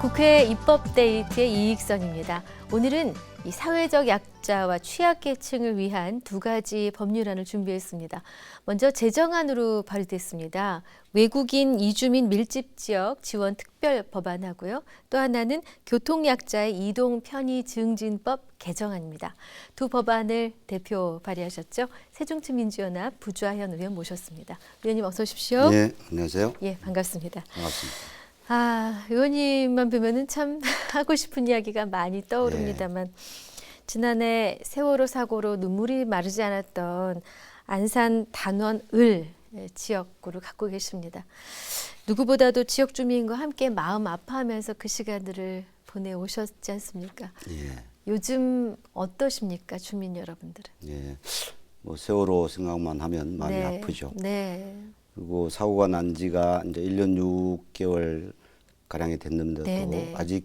국회 입법데이트의 이익선입니다. 오늘은 이 사회적 약자와 취약계층을 위한 두 가지 법률안을 준비했습니다. 먼저 제정안으로 발의됐습니다. 외국인 이주민 밀집지역 지원 특별법안하고요. 또 하나는 교통약자의 이동 편의 증진법 개정안입니다. 두 법안을 대표 발의하셨죠. 새정치민주연합 부좌현 의원 모셨습니다. 의원님 어서 오십시오. 네, 안녕하세요. 예, 반갑습니다. 반갑습니다. 의원님만 뵈면은 참 하고 싶은 이야기가 많이 떠오릅니다만 지난해 세월호 사고로 눈물이 마르지 않았던 안산 단원을 지역구를 갖고 계십니다. 누구보다도 지역 주민과 함께 마음 아파하면서 그 시간들을 보내오셨지 않습니까? 예. 요즘 어떠십니까, 주민 여러분들은? 예. 뭐 세월호 생각만 하면 마음이 아프죠. 네. 그리고 사고가 난 지가 이제 1년 6개월 가량이 됐는데도 네네. 아직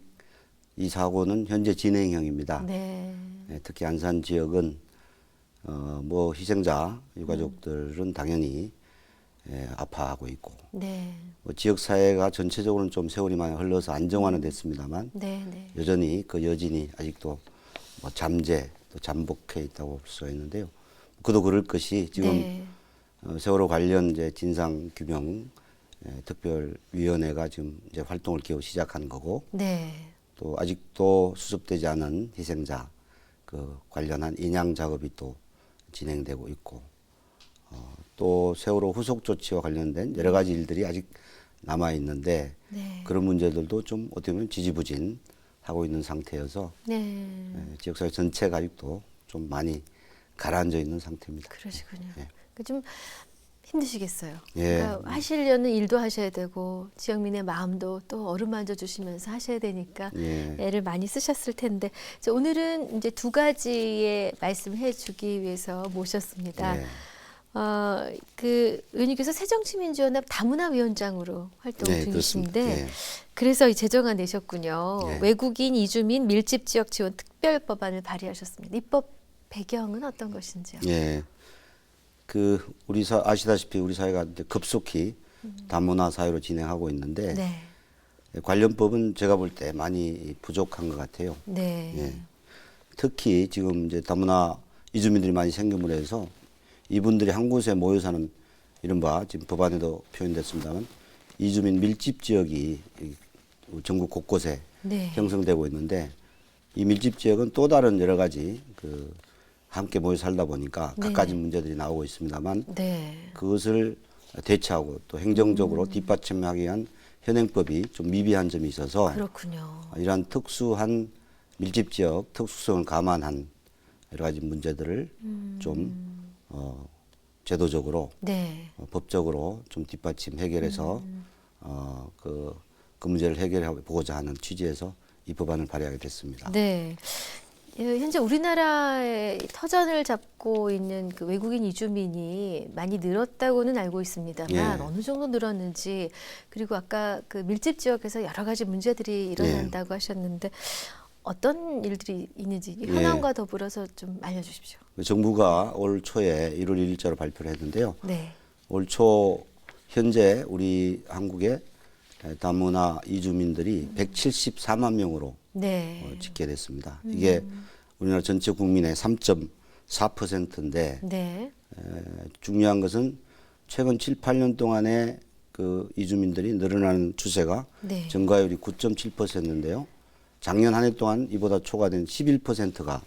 이 사고는 현재 진행형입니다. 네. 예, 특히 안산 지역은 뭐 희생자 유가족들은 당연히 아파하고 있고 네. 뭐 지역 사회가 전체적으로는 좀 세월이 많이 흘러서 안정화는 됐습니다만 네. 네. 여전히 그 여진이 아직도 뭐 잠재 또 잠복해 있다고 볼 수가 있는데요. 그도 그럴 것이 지금 네. 세월호 관련 이제 진상 규명 특별위원회가 지금 이제 활동을 겨우 시작한 거고 네. 또 아직도 수습되지 않은 희생자 그 관련한 인양 작업이 또 진행되고 있고 또 세월호 후속 조치와 관련된 여러 가지 일들이 아직 남아 있는데 네. 그런 문제들도 좀 어떻게 보면 지지부진하고 있는 상태여서 네. 지역사회 전체가 아직도 좀 많이 가라앉아 있는 상태입니다. 그러시군요. 예. 그러니까 좀 힘드시겠어요. 예. 그러니까 하시려는 일도 하셔야 되고 지역민의 마음도 또 어루만져 주시면서 하셔야 되니까 예. 애를 많이 쓰셨을 텐데 오늘은 이제 두 가지의 말씀해 주기 위해서 모셨습니다. 예. 그 의원님께서 새정치민주연합 다문화위원장으로 활동 네, 중이신데 그렇습니다. 예. 그래서 이 제정안 내셨군요. 예. 외국인 이주민 밀집지역 지원 특별법안을 발의하셨습니다. 입법 배경은 어떤 것인지요? 예. 그 우리 아시다시피 우리 사회가 이제 급속히 다문화 사회로 진행하고 있는데 네. 관련법은 제가 볼 때 많이 부족한 것 같아요. 네. 예. 특히 지금 이제 다문화 이주민들이 많이 생김으로 해서 이분들이 한 곳에 모여 사는 이른바 지금 법안에도 표현됐습니다만 이주민 밀집 지역이 전국 곳곳에 네. 형성되고 있는데 이 밀집 지역은 또 다른 여러 가지 그 함께 모여 살다 보니까 네. 갖가지 문제들이 나오고 있습니다만 네. 그것을 대처하고 또 행정적으로 뒷받침하기 위한 현행법이 좀 미비한 점이 있어서 그렇군요. 이러한 특수한 밀집 지역 특수성을 감안한 여러 가지 문제들을 좀 제도적으로 네. 법적으로 좀 뒷받침 해결해서 그 문제를 해결해 보고자 하는 취지에서 이 법안을 발의하게 됐습니다. 네. 현재 우리나라의 터전을 잡고 있는 그 외국인 이주민이 많이 늘었다고는 알고 있습니다만 예. 어느 정도 늘었는지 그리고 아까 그 밀집 지역에서 여러 가지 문제들이 일어난다고 하셨는데 어떤 일들이 있는지 현황과 더불어서 좀 알려주십시오. 정부가 올 초에 1월 1일자로 발표를 했는데요. 네. 올 초 현재 우리 한국의 다문화 이주민들이 174만 명으로 네. 집계됐습니다. 이게 우리나라 전체 국민의 3.4%인데 네. 중요한 것은 최근 7, 8년 동안에 그 이주민들이 늘어나는 추세가 네. 증가율이 9.7%인데요. 작년 한 해 동안 이보다 초과된 11%가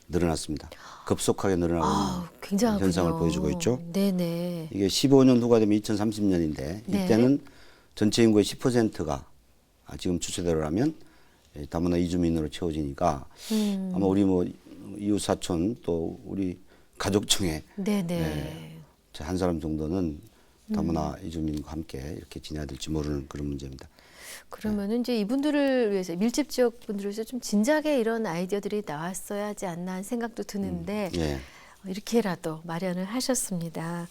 늘어났습니다. 급속하게 늘어나고 있는 굉장하군요. 현상을 보여주고 있죠. 네네. 이게 15년 후가 되면 2030년인데 네. 이때는 전체 인구의 10%가 지금 추세대로라면 다문화 이주민으로 채워지니까 아마 우리 뭐 이웃 사촌 또 우리 가족 중에 네네. 한 사람 정도는 다문화 이주민과 함께 이렇게 지내야 될지 모르는 그런 문제입니다. 그러면은 이제 이분들을 위해서 밀집 지역 분들을 위해서 좀 진작에 이런 아이디어들이 나왔어야 하지 않나 하는 생각도 드는데 예. 이렇게라도 마련을 하셨습니다.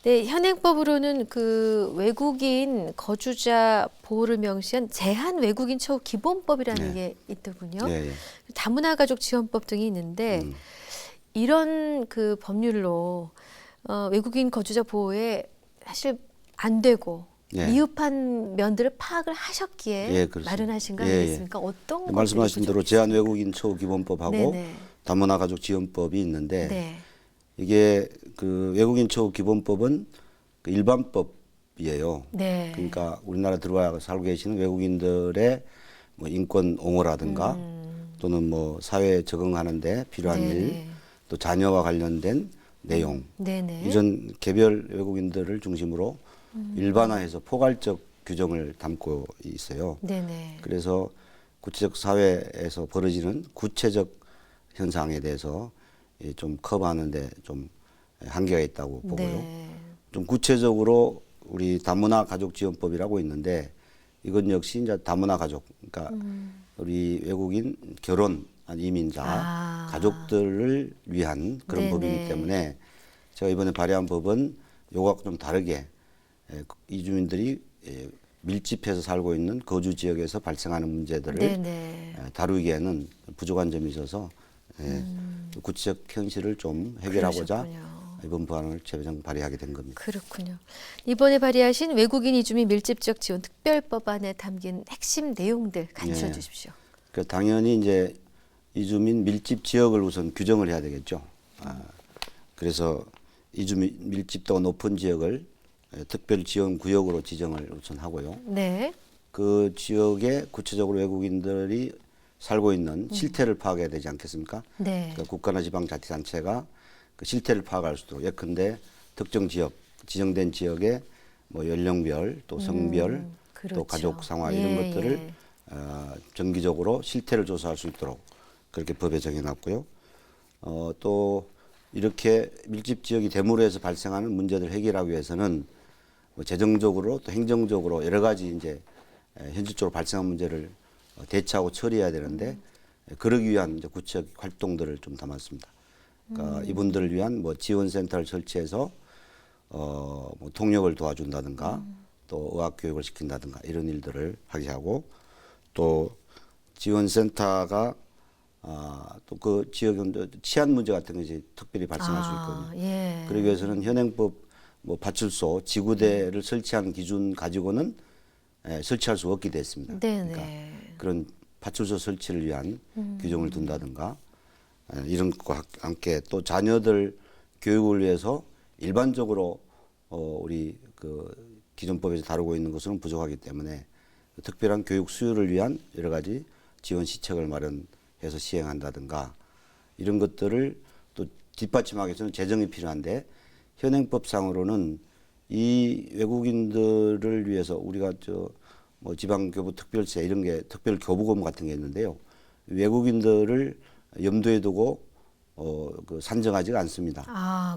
네, 현행법으로는 그 외국인 거주자 보호를 명시한 제한 외국인 처우 기본법이라는 게 있더군요. 예, 예. 다문화 가족 지원법 등이 있는데 이런 그 법률로 외국인 거주자 보호에 사실 안 되고 예. 미흡한 면들을 파악을 하셨기에 예, 그렇습니다. 마련하신 거 예, 예. 아니겠습니까? 어떤 것들이 말씀하신 대로 부족했어요? 제한 외국인 처우 기본법하고 네네. 다문화 가족 지원법이 있는데 네. 이게 그 외국인 처우 기본법은 그 일반법이에요. 네. 그러니까 우리나라 들어와 살고 계시는 외국인들의 뭐 인권 옹호라든가 또는 뭐 사회에 적응하는데 필요한 네네. 일, 또 자녀와 관련된 내용 네네. 이런 개별 외국인들을 중심으로 일반화해서 포괄적 규정을 담고 있어요. 네네. 그래서 구체적 사회에서 벌어지는 구체적 현상에 대해서 좀 커버하는데 좀 한계가 있다고 보고요. 네. 좀 구체적으로 우리 다문화 가족 지원법이라고 있는데 이건 역시 이제 다문화 가족, 그러니까 우리 외국인 결혼 이민자 아. 가족들을 위한 그런 네네. 법이기 때문에 제가 이번에 발의한 법은 요거하고 좀 다르게 이주민들이 밀집해서 살고 있는 거주 지역에서 발생하는 문제들을 네네. 다루기에는 부족한 점이 있어서 구체적 현실을 좀 해결하고자 그러셨군요. 이번 법안을 최종 발의하게 된 겁니다. 그렇군요. 이번에 발의하신 외국인 이주민 밀집적 지원 특별법안에 담긴 핵심 내용들 간추려 예. 주십시오. 그 당연히 이제 이주민 밀집 지역을 우선 규정을 해야 되겠죠. 그래서 이주민 밀집도가 높은 지역을 특별 지원 구역으로 지정을 우선 하고요. 네. 그 지역에 구체적으로 외국인들이 살고 있는 실태를 파악해야 되지 않겠습니까? 네. 그러니까 국가나 지방자치단체가 그 실태를 파악할 수 있도록 예컨대 특정 지역, 지정된 지역의 뭐 연령별, 또 성별, 그렇죠. 또 가족 상황 예, 이런 것들을 예. 정기적으로 실태를 조사할 수 있도록 그렇게 법에 정해놨고요. 또 이렇게 밀집 지역이 대무로 해서 발생하는 문제들을 해결하기 위해서는 뭐 재정적으로 또 행정적으로 여러 가지 이제 현실적으로 발생한 문제를 대처하고 처리해야 되는데 그러기 위한 이제 구체적 활동들을 좀 담았습니다. 그러니까 이분들을 위한 뭐 지원센터를 설치해서 뭐 통역을 도와준다든가 또 의학 교육을 시킨다든가 이런 일들을 하게 하고 또 지원센터가 또 그 지역은 치안 문제 같은 것이 특별히 발생할 수 있거든요. 예. 그러기 위해서는 현행법 뭐 파출소 지구대를 설치하는 기준 가지고는 설치할 수 없게 됐습니다. 네네. 그러니까 그런 파출소 설치를 위한 규정을 둔다든가 이런 것과 함께 또 자녀들 교육을 위해서 일반적으로 우리 그 기존법에서 다루고 있는 것은 부족하기 때문에 특별한 교육 수요를 위한 여러 가지 지원 시책을 마련해서 시행한다든가 이런 것들을 또 뒷받침하기 위해서는 재정이 필요한데 현행법상으로는 이 외국인들을 위해서 우리가 뭐 지방교부 특별세 이런 게 특별 교부금 같은 게 있는데요. 외국인들을 염두에 두고 그 산정하지가 않습니다.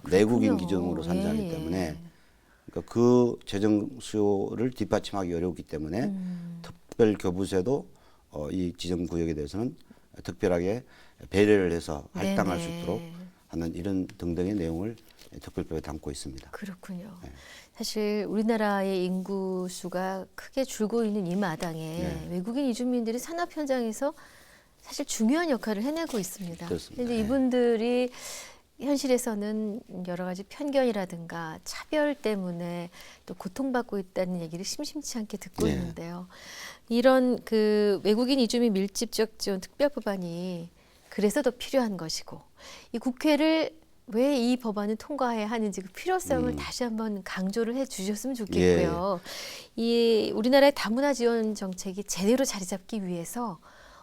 그렇군요. 내국인 기준으로 산정하기 예, 예. 때문에 그러니까 그 재정 수요를 뒷받침하기 어렵기 때문에 특별 교부세도 이 지정 구역에 대해서는 특별하게 배려를 해서 할당할 수 네네. 있도록 하는 이런 등등의 내용을 특별법에 담고 있습니다. 그렇군요. 네. 사실 우리나라의 인구 수가 크게 줄고 있는 이 마당에 네. 외국인 이주민들이 산업 현장에서 사실 중요한 역할을 해내고 있습니다. 그렇습니다. 그런데 네. 이분들이 현실에서는 여러 가지 편견이라든가 차별 때문에 또 고통받고 있다는 얘기를 심심치 않게 듣고 네. 있는데요. 이런 그 외국인 이주민 밀집적 지원 특별법안이 그래서 더 필요한 것이고 이 국회를 왜 이 법안을 통과해야 하는지 그 필요성을 다시 한번 강조를 해 주셨으면 좋겠고요. 이 우리나라의 다문화 지원 정책이 제대로 자리 잡기 위해서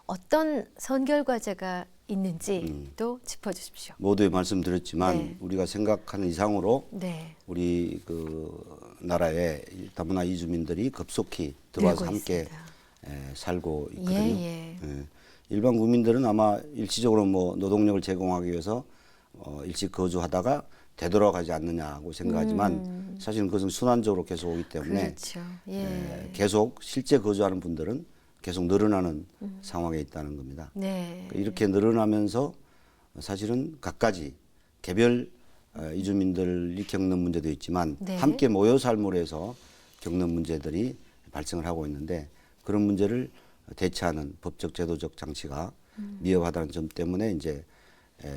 어떤 선결 과제가 있는지도 짚어주십시오. 모두에 말씀드렸지만 네. 우리가 생각하는 이상으로 네, 우리 그 나라에 다문화 이주민들이 급속히 들어와서 늘고 함께 있습니다. 살고 있거든요. 예. 일반 국민들은 아마 일시적으로 뭐 노동력을 제공하기 위해서 일시 거주하다가 되돌아가지 않느냐고 생각하지만 사실은 그것은 순환적으로 계속 오기 때문에 그렇죠. 예. 계속 실제 거주하는 분들은 계속 늘어나는 상황에 있다는 겁니다. 네. 이렇게 늘어나면서 사실은 각가지 개별 이주민들이 겪는 문제도 있지만 네. 함께 모여 삶으로 해서 겪는 문제들이 발생을 하고 있는데 그런 문제를 대처하는 법적 제도적 장치가 미흡하다는 점 때문에 이제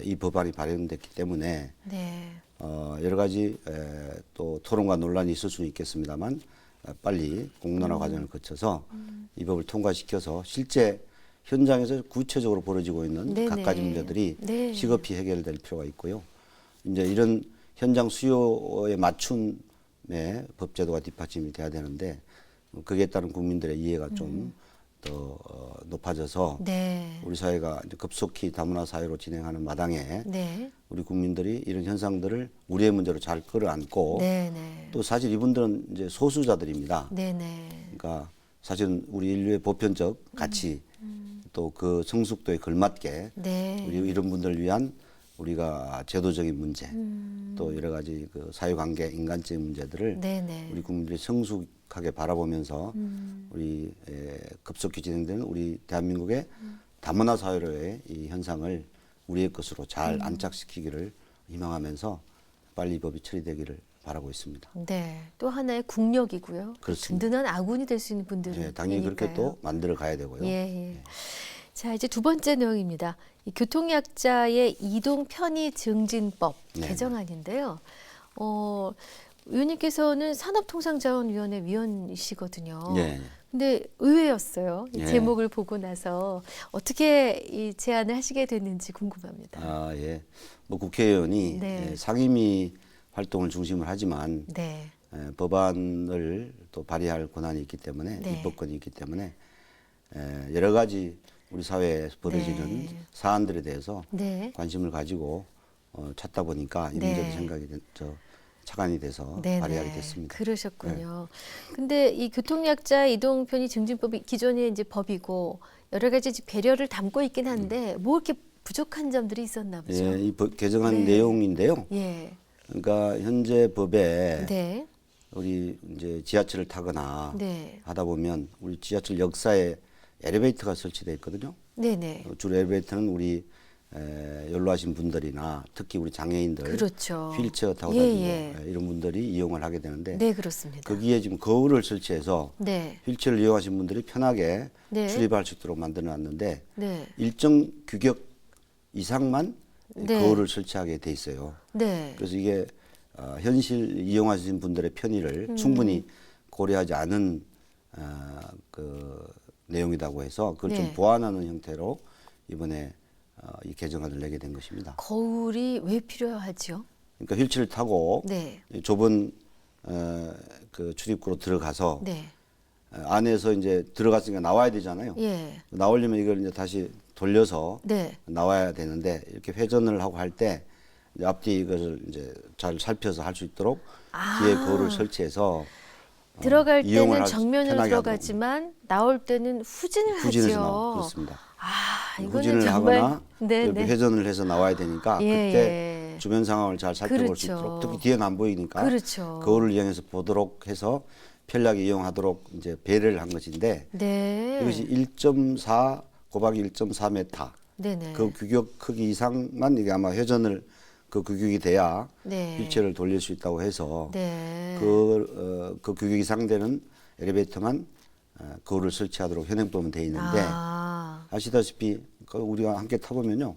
이 법안이 발의됐기 때문에 네. 여러 가지 또 토론과 논란이 있을 수는 있겠습니다만 빨리 공론화 과정을 거쳐서 이 법을 통과시켜서 실제 현장에서 구체적으로 벌어지고 있는 네네. 갖가지 문제들이 네. 시급히 해결될 필요가 있고요. 이제 이런 현장 수요에 맞춘 법제도가 뒷받침이 돼야 되는데 거기에 따른 국민들의 이해가 좀 더 높아져서 네. 우리 사회가 이제 급속히 다문화 사회로 진행하는 마당에 네. 우리 국민들이 이런 현상들을 우리의 문제로 잘 끌어안고 네. 네. 또 사실 이분들은 이제 소수자들입니다. 네. 네. 그러니까 사실은 우리 인류의 보편적 가치 또 그 성숙도에 걸맞게 네. 우리 이런 분들을 위한 우리가 제도적인 문제 또 여러 가지 그 사회관계 인간적인 문제들을 네. 네. 우리 국민들이 성숙하게 바라보면서 우리 급속히 진행되는 우리 대한민국의 다문화 사회로의 이 현상을 우리의 것으로 잘 안착시키기를 희망하면서 빨리 이 법이 처리되기를 바라고 있습니다. 네. 또 하나의 국력이고요. 그렇습니다. 든든한 아군이 될 수 있는 분들은 네, 당연히 그렇게 또 만들어 가야 되고요. 예, 예. 자, 이제 두 번째 내용입니다. 이 교통약자의 이동 편의 증진법 네. 개정안인데요. 의원님께서는 산업통상자원위원회 위원이시거든요. 예. 근데 의외였어요. 이 예. 제목을 보고 나서 어떻게 이 제안을 하시게 됐는지 궁금합니다. 아, 예. 뭐 국회의원이 네. 상임위 활동을 중심을 하지만 네. 법안을 또 발의할 권한이 있기 때문에 네. 입법권이 있기 때문에 여러 가지 우리 사회에서 벌어지는 네. 사안들에 대해서 네. 관심을 가지고 찾다 보니까 이 네. 문제도 생각이 착안이 돼서 발의하게 됐습니다. 그러셨군요. 근데 이 교통약자 이동 편의 증진법이 기존의 이제 법이고 여러 가지 배려를 담고 있긴 한데 뭐 이렇게 부족한 점들이 있었나 보죠. 예, 이 개정안 네. 내용인데요. 예. 그러니까 현재 법에 네. 우리 이제 지하철을 타거나 네. 하다 보면 우리 지하철 역사에 엘리베이터가 설치되어 있거든요. 네네. 주로 엘리베이터는 우리 연로하신 분들이나 특히 우리 장애인들 그렇죠. 휠체어 타고 예, 다니고 예. 이런 분들이 이용을 하게 되는데 네, 그렇습니다. 거기에 지금 거울을 설치해서 네. 휠체어를 이용하신 분들이 편하게 네. 출입할 수 있도록 만들어 놨는데 네. 일정 규격 이상만 네. 거울을 설치하게 돼 있어요. 네. 그래서 이게 현실 이용하시는 분들의 편의를 충분히 고려하지 않은 그 내용이라고 해서 그걸 네. 좀 보완하는 형태로 이번에 이 개정안을 내게 된 것입니다. 거울이 왜 필요하죠? 그러니까 휠체어를 타고 네. 좁은 그 출입구로 들어가서 네. 안에서 이제 들어갔으니까 나와야 되잖아요. 예. 나오려면 이걸 이제 다시 돌려서 네. 나와야 되는데 이렇게 회전을 하고 할 때 앞뒤 이것을 이제 잘 살펴서 할 수 있도록 뒤에 거울을 설치해서 들어갈 이용을 때는 할 수- 정면으로 편하게 들어가지만 나올 때는 후진을 후진해서 하죠. 그렇습니다. 아, 이거는 후진을 정말 하거나 네, 이렇게 네. 회전을 해서 나와야 되니까 예, 그때 예. 주변 상황을 잘 살펴볼 수 그렇죠. 있도록 특히 뒤에는 안 보이니까 그렇죠. 거울을 이용해서 보도록 해서 편리하게 이용하도록 이제 배려를 한 것인데 네. 이것이 1.4 곱하기 1.4m 네네. 그 규격 크기 이상만 이게 아마 회전을 그 규격이 돼야 네. 휠체어를 돌릴 수 있다고 해서 네. 그 규격 이상 되는 엘리베이터만 거울을 설치하도록 현행법은 돼 있는데 아, 아시다시피 우리가 함께 타보면요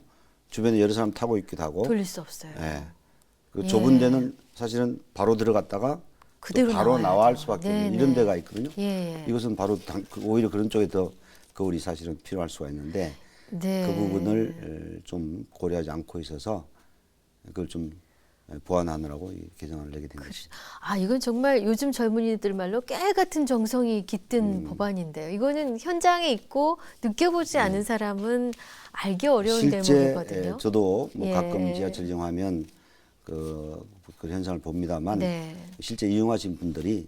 주변에 여러 사람 타고 있기도 하고 돌릴 수 없어요. 예. 그 좁은 데는 사실은 바로 들어갔다가 또 그대로 바로 나와야죠. 나와 할 수밖에 없는 네네. 이런 데가 있거든요. 예. 이것은 바로 오히려 그런 쪽에 더 거울이 사실은 필요할 수가 있는데 네. 그 부분을 좀 고려하지 않고 있어서 그걸 좀 보완하느라고 이 개정안을 내게 된 것이죠. 아, 이건 정말 요즘 젊은이들 말로 깨 같은 정성이 깃든 법안인데요. 이거는 현장에 있고 느껴보지 않은 사람은 알기 어려운 실제 대목이거든요. 저도 뭐 예. 가끔 지하철 이용하면 그 현상을 봅니다만 네. 실제 이용하신 분들이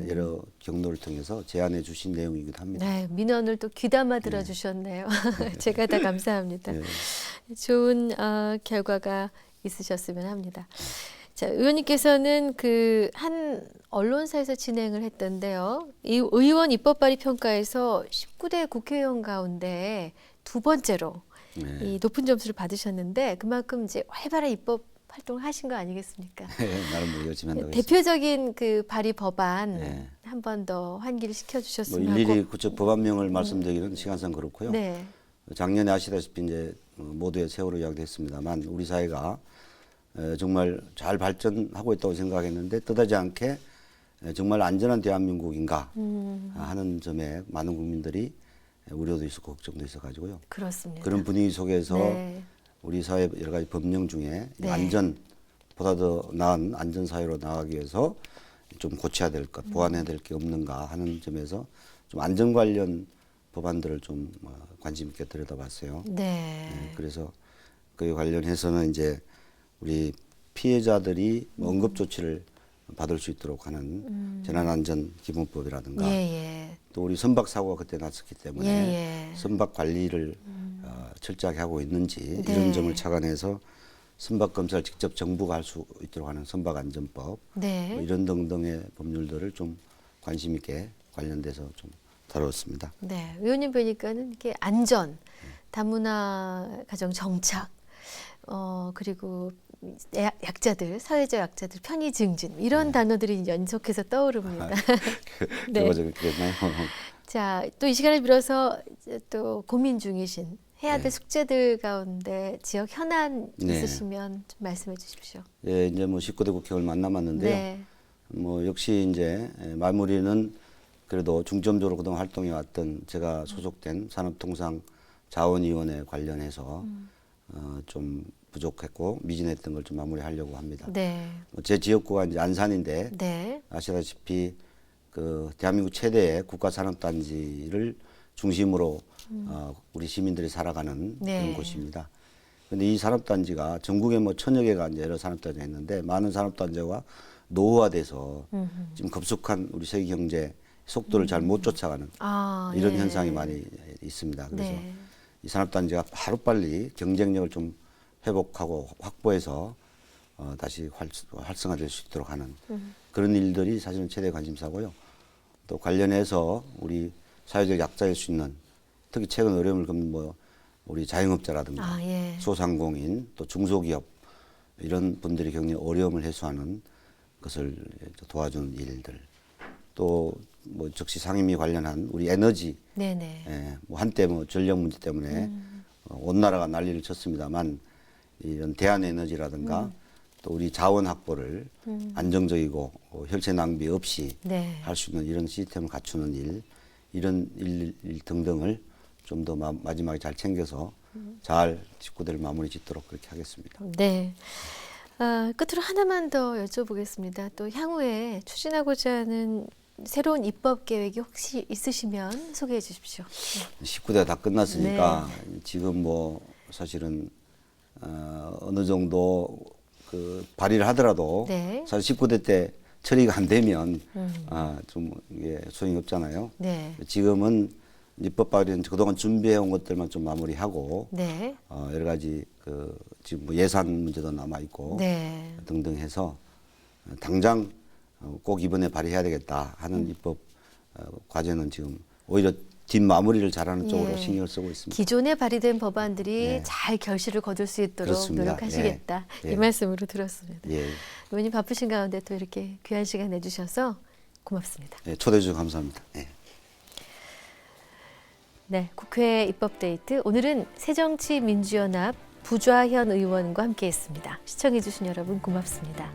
여러 경로를 통해서 제안해 주신 내용이기도 합니다. 네, 민원을 또 귀담아 들어주셨네요. 제가 다 감사합니다. 네. 좋은 결과가 있으셨으면 합니다. 자, 의원님께서는 그 한 언론사에서 진행을 했던데요. 이 의원 입법 발의 평가에서 19대 국회의원 가운데 두 번째로 네. 이 높은 점수를 받으셨는데 그만큼 이제 활발한 입법 활동을 하신 거 아니겠습니까? 나름 열심히 한다고 했습니다. 대표적인 그 발의 법안 네. 한 번 더 환기를 뭐 시켜주셨으면 일일이 하고. 구체 법안명을 말씀드리기는 시간상 그렇고요. 네. 작년에 아시다시피 이제 모두의 세월호 이야기도 했습니다만 우리 사회가 정말 잘 발전하고 있다고 생각했는데 뜻하지 않게 정말 안전한 대한민국인가 하는 점에 많은 국민들이 우려도 있었고 걱정도 있어가지고요. 그렇습니다. 그런 분위기 속에서 네. 우리 사회 여러 가지 법령 중에 네. 안전보다 더 나은 안전 사회로 나가기 위해서 좀 고쳐야 될 것, 보완해야 될 게 없는가 하는 점에서 좀 안전 관련 법안들을 좀 관심 있게 들여다봤어요. 네. 그래서 그에 관련해서는 이제 우리 피해자들이 뭐 응급 조치를 받을 수 있도록 하는 재난안전기본법이라든가 예. 또 우리 선박 사고가 그때 났었기 때문에 예. 선박 관리를 철저하게 하고 있는지 네. 이런 점을 착안해서 선박 검사를 직접 정부가 할 수 있도록 하는 선박안전법 네. 뭐 이런 등등의 법률들을 좀 관심 있게 관련돼서 좀 다뤘습니다. 네. 의원님 뵈니까는 이게 안전, 다문화 가정 정착, 그리고 약자들, 사회적 약자들 편의 증진 이런 단어들이 연속해서 떠오릅니다. 네. 제가 그랬나요? 자, 또 이 시간을 빌어서 이제 또 고민 중이신 해야 될 네. 숙제들 가운데 지역 현안 네. 있으시면 좀 말씀해 주십시오. 예, 이제 뭐 19대 국회의원 만 남았는데요. 네. 뭐 역시 이제 마무리는 그래도 중점적으로 그동안 활동해 왔던 제가 소속된 산업통상자원위원회 관련해서 좀 부족했고 미진했던 걸 좀 마무리하려고 합니다. 네. 제 지역구가 이제 안산인데 네. 아시다시피 그 대한민국 최대의 국가산업단지를 중심으로 우리 시민들이 살아가는 네. 그런 곳입니다. 그런데 이 산업단지가 전국에 뭐 1000여 개가 이제 여러 산업단지가 있는데 많은 산업단지가 노후화돼서 지금 급속한 우리 세계 경제 속도를 잘 못 쫓아가는 이런 예. 현상이 많이 있습니다. 그래서 네. 이 산업단지가 하루빨리 경쟁력을 좀 회복하고 확보해서 다시 활성화될 수 있도록 하는 그런 일들이 사실은 최대 관심사고요. 또 관련해서 우리 사회적 약자일 수 있는 특히 최근 어려움을 겪는 뭐 우리 자영업자라든가 예. 소상공인 또 중소기업 이런 분들이 겪는 어려움을 해소하는 것을 도와주는 일들 또 뭐 적시 상임위 관련한 우리 에너지 네네. 예, 뭐 한때 뭐 전력 문제 때문에 온 나라가 난리를 쳤습니다만 이런 대한에너지라든가 또 우리 자원 확보를 안정적이고 혈세 낭비 없이 네. 할 수 있는 이런 시스템을 갖추는 일 이런 일 등등을 좀 더 마지막에 잘 챙겨서 잘 19대를 마무리 짓도록 그렇게 하겠습니다. 네. 끝으로 하나만 더 여쭤보겠습니다. 또 향후에 추진하고자 하는 새로운 입법 계획이 혹시 있으시면 소개해 주십시오. 19대가 다 끝났으니까 지금 뭐 사실은 어느 정도 그 발의를 하더라도 네. 사실 19대 때 처리가 안 되면 좀 이게 소용이 없잖아요. 네. 지금은 입법 발의는 그동안 준비해 온 것들만 좀 마무리하고 네. 여러 가지 그 지금 뭐 예산 문제도 남아 있고 네. 등등 해서 당장 꼭 이번에 발의해야 되겠다 하는 입법 과제는 지금 오히려 뒷마무리를 잘하는 쪽으로 예. 신경을 쓰고 있습니다. 기존에 발의된 법안들이 네. 잘 결실을 거둘 수 있도록 그렇습니다. 노력하시겠다. 예. 이 말씀으로 들었습니다. 예. 의원님 바쁘신 가운데 또 이렇게 귀한 시간 내주셔서 고맙습니다. 예, 초대해 주셔서 감사합니다. 예. 네, 국회 입법데이트 오늘은 새정치민주연합 부좌현 의원과 함께했습니다. 시청해주신 여러분 고맙습니다.